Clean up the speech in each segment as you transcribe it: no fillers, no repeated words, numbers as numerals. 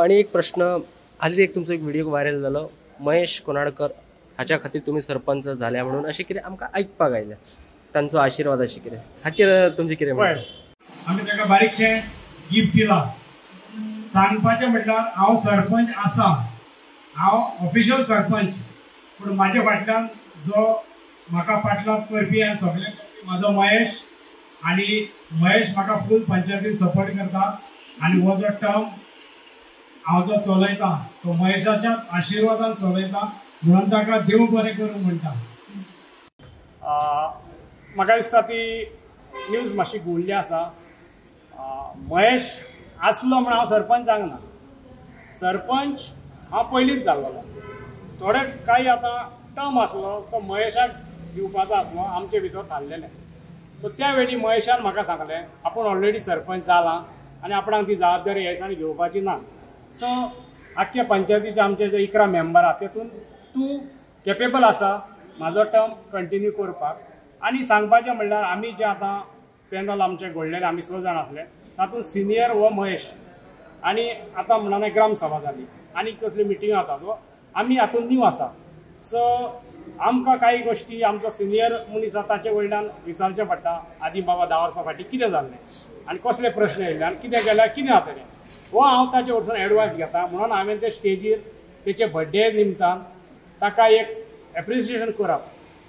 आणि एक प्रश्न आली, एक तुमचो एक व्हिडिओ व्हायरल झालो, महेश कोनाडकर हाच्या खातीर तुम्ही सरपंच झाल्या म्हणून अशें कितें आमकां आयकपाक आयलें, तांचो आशीर्वाद अशें कितें, हाचेर तुमचें कितें म्हणणें? आमी ताका बारीकशें गिफ्ट दिलां. सांगपाचें म्हटल्यार हांव सरपंच आसा, हांव ऑफिशियल सरपंच, पूण म्हाजे फाटल्यान जो म्हाका पाठलाग करपी आनी सगळे म्हाजो महेश, आनी महेश म्हाका फूल पंचायतीन सपोर्ट करता. आनी हो जो टर्म हांव जो चलयता तो महेशाच्या आशिर्वादान चलयता, म्हणून ताका देव बरें करूं म्हणटा. म्हाका दिसता ती न्यूज मातशी घुंवल्ली आसा. महेश आसलो म्हण हांव सरपंच जावंक ना. सरपंच हांव पयलींच जाल्लो. थोडे काही आतां टर्म आसलो तो महेशाक दिवपाचो आसलो, आमचे भितर थारलेलें. सो त्या वेळी महेशान म्हाका सांगलें आपूण ऑलरेडी सरपंच जालां आनी आपणाक ती जबाबदारी ह्या दिसांनी घेवपाची ना. सो आख्ख्या पंचायतीचे आमचे जे 11 मेंबर आहा तेतून तूं केपेबल आसा म्हाजो टर्म कंटिन्यू करपाक. आनी सांगपाचें म्हणल्यार आमी जे आतां पॅनल आमचे घडलेले, आमी 6 जाण आसले, तातूंत सिनियर हो महेश. आनी आतां म्हणून ग्रामसभा जाली आनी कसली मिटींग जाता तो आमी हातूंत न्यू आसा. सो आमकां काही गोश्टी आमचो सिनियर मनीस आसा ताचे वयल्यान विचारचें पडटा, आदी बाबा 10 वर्सां फाटीं कितें जाल्लें आनी कसले प्रश्न येयले आनी कितें केल्यार कितें जातलें, हो हांव ताचे वरसून एडवायस घेता. म्हणून हांवें ते स्टेजीर तेचे बड्डे निमतान ताका एक एप्रिसिएशन करप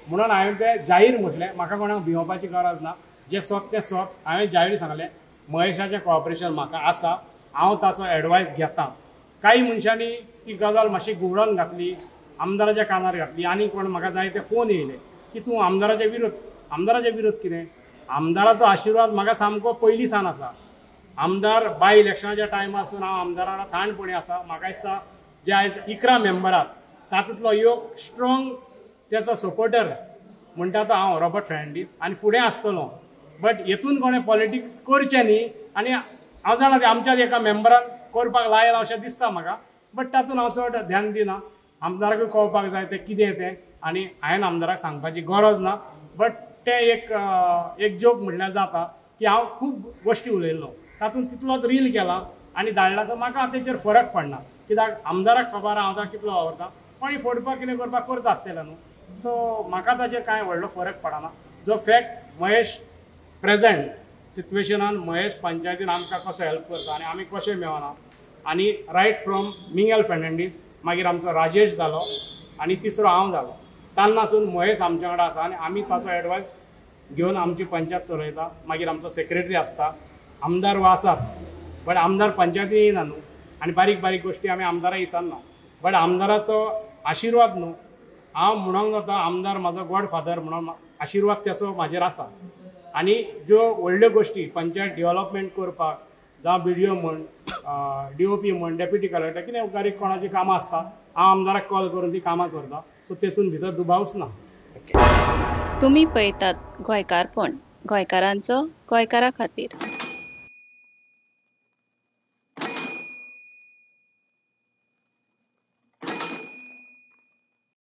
म्हणून हांवें तें जाहीर म्हटलें. म्हाका कोणाक भिवपाची गरज ना, जें सोंप तें सोंप. हांवें जाहीर सांगलें महेशाचें कॉपरेशन म्हाका आसा, हांव ताचो एडवायस घेता. काही मनशांनी ती गजाल मातशी घुवडोवन घातली, आमदाराच्या कानार घातली, आनी कोण म्हाका जाय ते फोन येयले की तूं आमदाराचे विरोध कितें. आमदाराचो आशिर्वाद म्हाका सामको पयलीं सावन आसा. आमदार बाय इलेक्शनाच्या टायमारसून हांव आमदारा वांगडा थाणपणी आसा. म्हाका दिसता जे आयज 11 मेंबर आहात तातूंतलो एक स्ट्रॉंग त्याचो सपोर्टर म्हणटा तो हांव रॉबर्ट फर्नांडीस, आनी फुडें आसतलो. बट हेतून कोणें पॉलिटिक्स करचें न्ही. आनी हांव जाणा ते आमच्याच एका मेंबरान करपाक लायला अशें दिसता म्हाका, बट तातूंत हांव चड ध्यान दिना. आमदाराकूय कळपाक जाय तें कितें तें, आनी हांवें आमदाराक सांगपाची गरज ना. बट तें एक जोक म्हटल्यार जाता की हांव खूब गोश्टी उलयल्लो, तातूंत तितलोच रील केला आनी धाडला. सो म्हाका तेचेर फरक पडना, कित्याक आमदाराक खबर हांव कितलो आवडटा, कोणी फोडपाक कितें करपाक करता आसतलें न्हू. सो म्हाका ताचेर कांय व्हडलो फरक पडना. जो फॅक्ट महेश प्रेझेंट सिच्युएशनान महेश पंचायतीन आमकां कसो हेल्प करता आनी आमी कशें मेळना. आनी रायट फ्रॉम मिंगल फर्नांडीस, मागीर आमचो राजेश जालो आनी तिसरो हांव जालो, तेन्नासून महेश आमच्या वांगडा आसा आनी आमी ताचो एडवायस घेवन आमची पंचायत चलयता. मागीर आमचो सेक्रेटरी आसता, आमदार हो आसात, बट आमदार पंचायतीन येयना न्हू, आनी बारीक बारीक गोश्टी आमी आमदाराक विचारना. बट आमदाराचो आशिर्वाद न्हू, हांव म्हणूंक जाता आमदार म्हाजो गॉडफादर म्हणून आशिर्वाद त्याचो म्हाजेर आसा. आनी ज्यो व्हडल्यो गोश्टी पंचायत डेव्हलपमेंट करपाक, जावं BDO म्हण, DOP म्हण, डेप्युटी कलेक्टर, कितें बारीक कोणाची कामां आसता, हांव आमदाराक कॉल करून ती कामां करता. सो तेतून भितर दुबावच ना. तुम्ही पळयतात गोंयकारपण, गोंयकारांचो गोंयकारा खातीर.